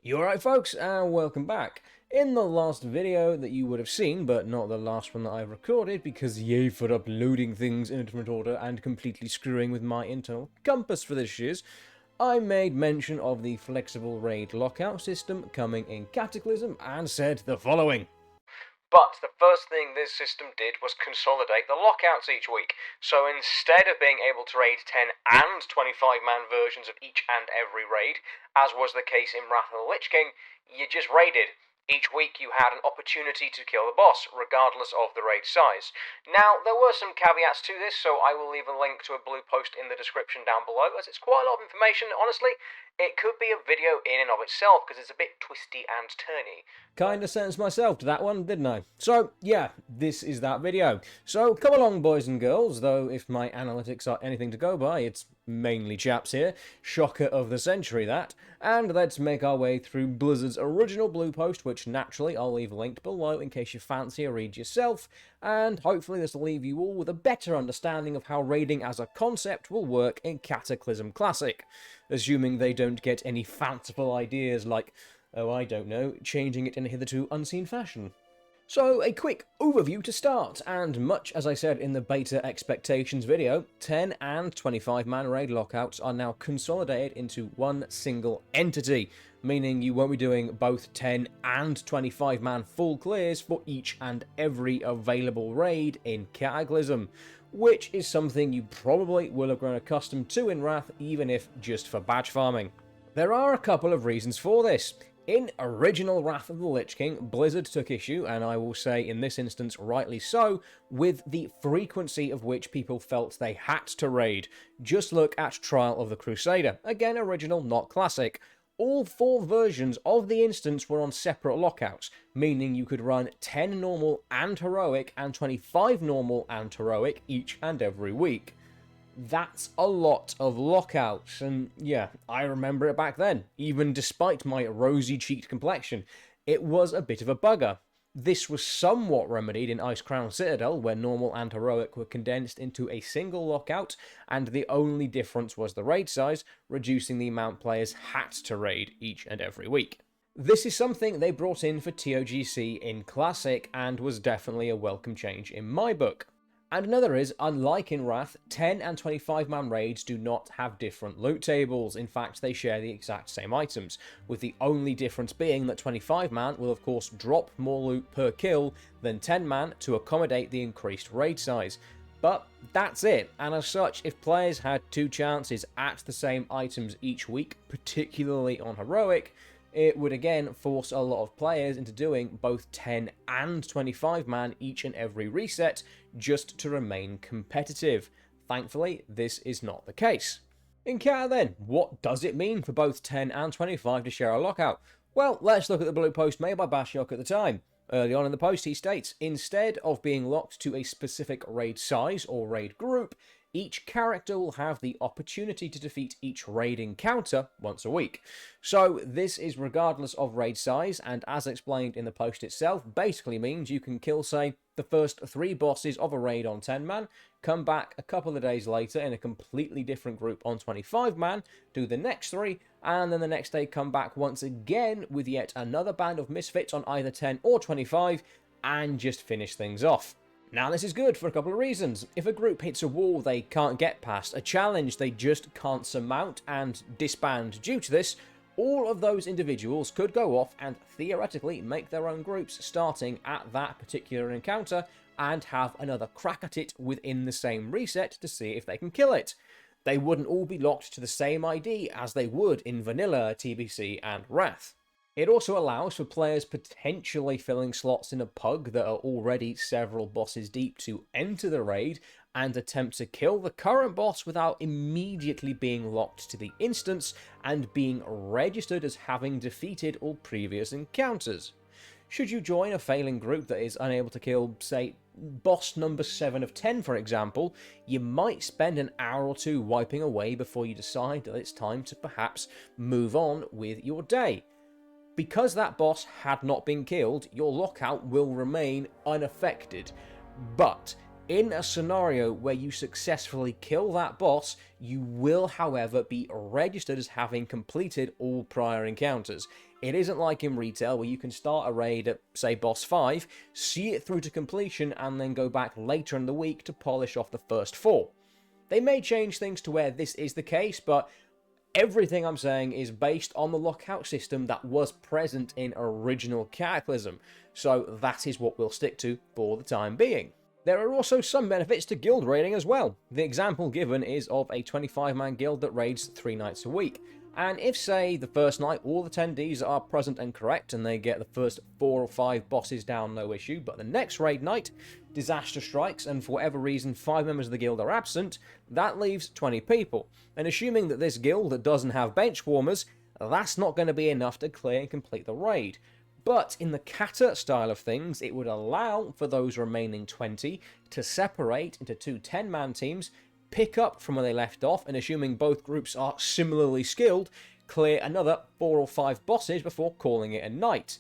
You alright folks, and welcome back. In the last video that you would have seen, but not the last one that I recorded, because yay for uploading things in a different order and completely screwing with my internal compass for this shiz, I made mention of the flexible raid lockout system coming in Cataclysm and said the following. But the first thing this system did was consolidate the lockouts each week. So instead of being able to raid 10 and 25-man versions of each and every raid, as was the case in Wrath of the Lich King, you just raided. Each week you had an opportunity to kill the boss, regardless of the raid size. Now, there were some caveats to this, so I will leave a link to a blue post in the description down below, as it's quite a lot of information, honestly. It could be a video in and of itself, because it's a bit twisty and turny. Kinda sentenced myself to that one, didn't I? So, yeah, this is that video. So, come along, boys and girls, though if my analytics are anything to go by, it's mainly chaps here. Shocker of the century, that. And let's make our way through Blizzard's original blue post, which naturally I'll leave linked below in case you fancy a read yourself, and hopefully this will leave you all with a better understanding of how raiding as a concept will work in Cataclysm Classic, assuming they don't get any fanciful ideas like, oh I don't know, changing it in a hitherto unseen fashion. So, a quick overview to start, and much as I said in the beta expectations video, 10 and 25-man raid lockouts are now consolidated into one single entity, meaning you won't be doing both 10 and 25-man full clears for each and every available raid in Cataclysm, which is something you probably will have grown accustomed to in Wrath, even if just for badge farming. There are a couple of reasons for this. In original Wrath of the Lich King, Blizzard took issue, and I will say in this instance rightly so, with the frequency of which people felt they had to raid. Just look at Trial of the Crusader, again original, not classic. All 4 versions of the instance were on separate lockouts, meaning you could run 10 normal and heroic and 25 normal and heroic each and every week. That's a lot of lockouts, and yeah, I remember it back then. Even despite my rosy-cheeked complexion, it was a bit of a bugger. This was somewhat remedied in Icecrown Citadel, where normal and heroic were condensed into a single lockout, and the only difference was the raid size, reducing the amount players had to raid each and every week. This is something they brought in for TOGC in Classic, and was definitely a welcome change in my book. And another is, unlike in Wrath, 10 and 25-man raids do not have different loot tables. In fact, they share the exact same items, with the only difference being that 25-man will of course drop more loot per kill than 10-man to accommodate the increased raid size. But that's it, and as such, if players had 2 chances at the same items each week, particularly on heroic, it would again force a lot of players into doing both 10 and 25-man each and every reset just to remain competitive. Thankfully, this is not the case. In Cata then, what does it mean for both 10 and 25 to share a lockout? Well, let's look at the blue post made by Bashiok at the time. Early on in the post he states, instead of being locked to a specific raid size or raid group, each character will have the opportunity to defeat each raid encounter once a week. So this is regardless of raid size, and as explained in the post itself, basically means you can kill, say, the first 3 bosses of a raid on 10-man, come back a couple of days later in a completely different group on 25-man, do the next 3, and then the next day come back once again with yet another band of misfits on either 10 or 25, and just finish things off. Now this is good for a couple of reasons. If a group hits a wall they can't get past, a challenge they just can't surmount and disband due to this, all of those individuals could go off and theoretically make their own groups starting at that particular encounter and have another crack at it within the same reset to see if they can kill it. They wouldn't all be locked to the same ID as they would in Vanilla, TBC and Wrath. It also allows for players potentially filling slots in a pug that are already several bosses deep to enter the raid and attempt to kill the current boss without immediately being locked to the instance and being registered as having defeated all previous encounters. Should you join a failing group that is unable to kill, say, boss number 7 of 10 for example, you might spend an hour or 2 wiping away before you decide that it's time to perhaps move on with your day. Because that boss had not been killed, your lockout will remain unaffected. But in a scenario where you successfully kill that boss, you will, however, be registered as having completed all prior encounters. It isn't like in retail where you can start a raid at, say, boss 5, see it through to completion, and then go back later in the week to polish off the first 4. They may change things to where this is the case, but everything I'm saying is based on the lockout system that was present in original Cataclysm, so that is what we'll stick to for the time being. There are also some benefits to guild raiding as well. The example given is of a 25-man guild that raids 3 nights a week. And if, say, the first night all the attendees are present and correct and they get the first 4 or 5 bosses down no issue, but the next raid night, disaster strikes and for whatever reason 5 members of the guild are absent, that leaves 20 people. And assuming that this guild doesn't have bench warmers, that's not going to be enough to clear and complete the raid. But in the kata style of things, it would allow for those remaining 20 to separate into 2 10-man teams, pick up from where they left off, and assuming both groups are similarly skilled, clear another 4 or 5 bosses before calling it a night.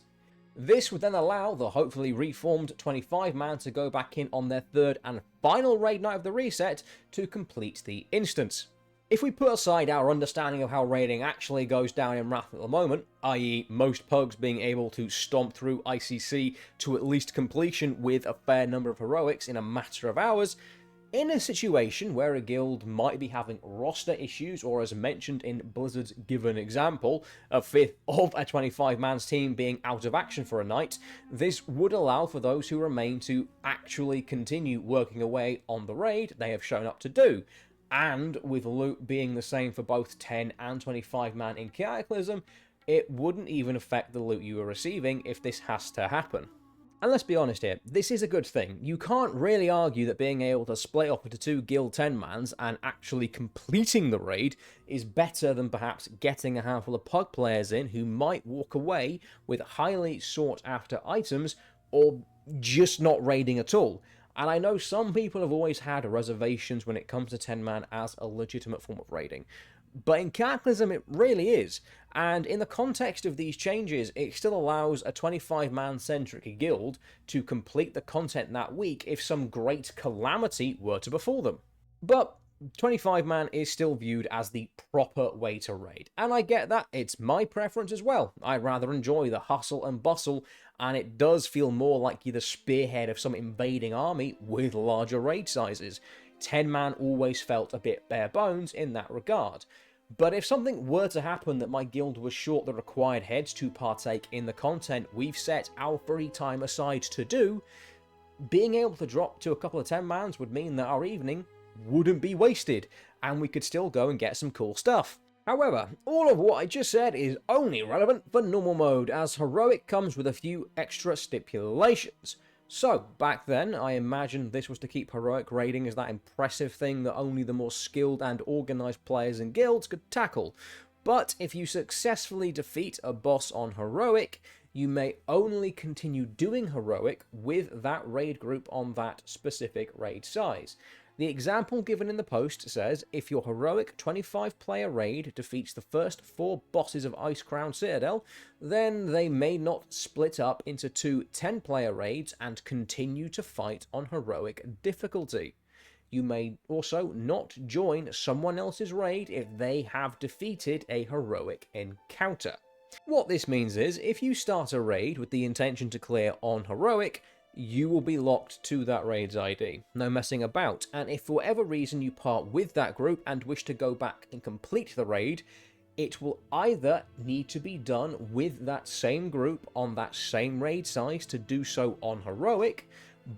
This would then allow the hopefully reformed 25-man to go back in on their 3rd and final raid night of the reset to complete the instance. If we put aside our understanding of how raiding actually goes down in Wrath at the moment, i.e. most pugs being able to stomp through ICC to at least completion with a fair number of heroics in a matter of hours, in a situation where a guild might be having roster issues, or as mentioned in Blizzard's given example, a 5th of a 25-man's team being out of action for a night, this would allow for those who remain to actually continue working away on the raid they have shown up to do. And with loot being the same for both 10 and 25-man in Cataclysm, it wouldn't even affect the loot you are receiving if this has to happen. And let's be honest here, this is a good thing. You can't really argue that being able to split up into 2 guild 10-mans and actually completing the raid is better than perhaps getting a handful of pug players in who might walk away with highly sought after items or just not raiding at all. And I know some people have always had reservations when it comes to 10-man as a legitimate form of raiding. But in Cataclysm it really is, and in the context of these changes, it still allows a 25-man centric guild to complete the content that week if some great calamity were to befall them. But 25-man is still viewed as the proper way to raid, and I get that, it's my preference as well. I rather enjoy the hustle and bustle, and it does feel more like you're the spearhead of some invading army with larger raid sizes. 10-man always felt a bit bare bones in that regard. But if something were to happen that my guild was short the required heads to partake in the content we've set our free time aside to do, being able to drop to a couple of 10-mans would mean that our evening wouldn't be wasted, and we could still go and get some cool stuff. However, all of what I just said is only relevant for normal mode, as heroic comes with a few extra stipulations. So, back then, I imagined this was to keep heroic raiding as that impressive thing that only the more skilled and organised players and guilds could tackle. But if you successfully defeat a boss on heroic, you may only continue doing heroic with that raid group on that specific raid size. The example given in the post says, if your heroic 25-player raid defeats the first 4 bosses of Icecrown Citadel, then they may not split up into 2 10-player raids and continue to fight on heroic difficulty. You may also not join someone else's raid if they have defeated a heroic encounter. What this means is, if you start a raid with the intention to clear on heroic, you will be locked to that raid's ID, no messing about, and if for whatever reason you part with that group and wish to go back and complete the raid, it will either need to be done with that same group on that same raid size to do so on heroic,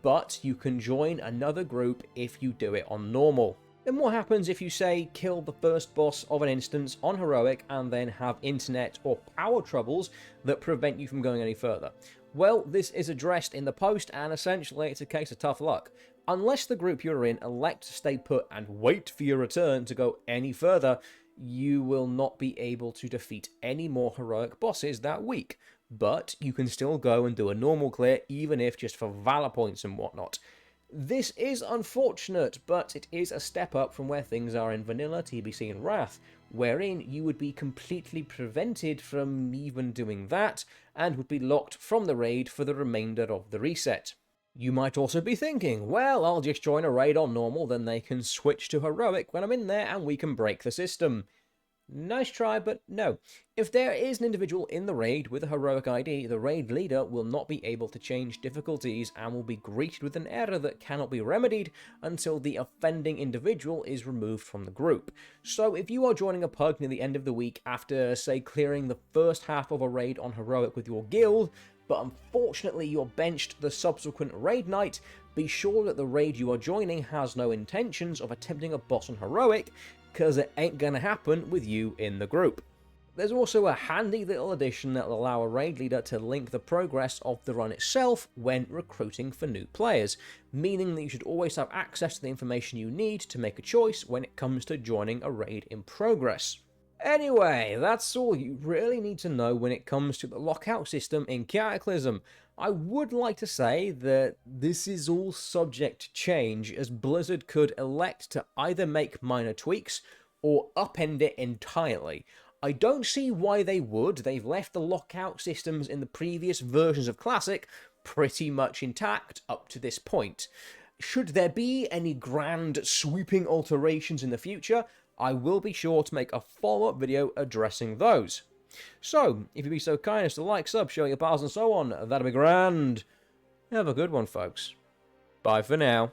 but you can join another group if you do it on normal. Then what happens if you, say, kill the first boss of an instance on heroic and then have internet or power troubles that prevent you from going any further? Well, this is addressed in the post, and essentially it's a case of tough luck. Unless the group you're in elect to stay put and wait for your return to go any further, you will not be able to defeat any more heroic bosses that week. But you can still go and do a normal clear, even if just for valor points and whatnot. This is unfortunate, but it is a step up from where things are in vanilla TBC and Wrath, wherein you would be completely prevented from even doing that, and would be locked from the raid for the remainder of the reset. You might also be thinking, well, I'll just join a raid on normal, then they can switch to heroic when I'm in there and we can break the system. Nice try, but no. If there is an individual in the raid with a heroic ID, the raid leader will not be able to change difficulties and will be greeted with an error that cannot be remedied until the offending individual is removed from the group. So if you are joining a pug near the end of the week after, say, clearing the first half of a raid on heroic with your guild, but unfortunately you're benched the subsequent raid night, be sure that the raid you are joining has no intentions of attempting a boss on heroic, because it ain't gonna happen with you in the group. There's also a handy little addition that will allow a raid leader to link the progress of the run itself when recruiting for new players, meaning that you should always have access to the information you need to make a choice when it comes to joining a raid in progress. Anyway, that's all you really need to know when it comes to the lockout system in Cataclysm. I would like to say that this is all subject to change, as Blizzard could elect to either make minor tweaks or upend it entirely. I don't see why they would. They've left the lockout systems in the previous versions of Classic pretty much intact up to this point. Should there be any grand sweeping alterations in the future, I will be sure to make a follow-up video addressing those. So, if you'd be so kind as to like, sub, show your pals and so on, that'd be grand. Have a good one, folks. Bye for now.